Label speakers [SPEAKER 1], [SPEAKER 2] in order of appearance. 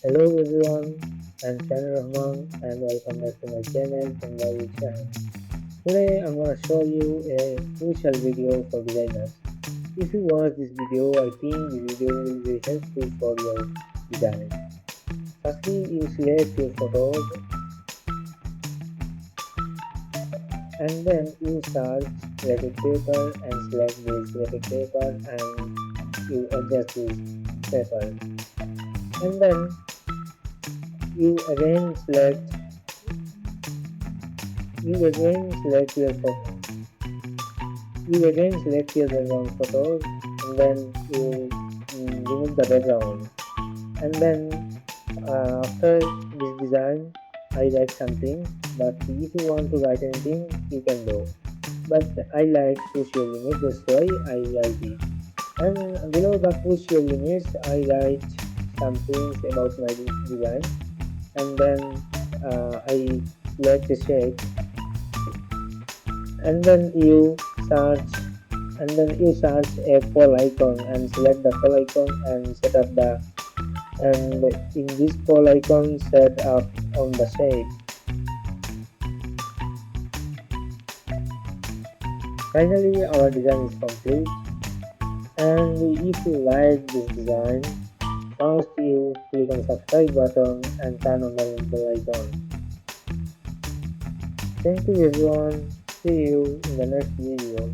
[SPEAKER 1] Hello everyone, I'm Sahin Rahman and welcome back to my channel Canva with Sahin. Today I'm gonna show you a crucial video for designers. If you watch this video, I think this video will be helpful for your design. Firstly, you select your photos and then you search graphic paper and select this graphic paper and you adjust this paper. And then you again select you again select your photo you again select your background photos and then you remove the background and then after this design I write something, but if you want to write anything you can do, but I like push your limit, that's why I write it. And below the push your limits I write some things about my design and then I select the shape and then you search search a poll icon and select the poll icon and set up the and in this poll icon set up on the shape. Finally our design is complete, and if you like this design, first you click on subscribe button and turn on the bell icon. Thank you everyone, see you in the next video.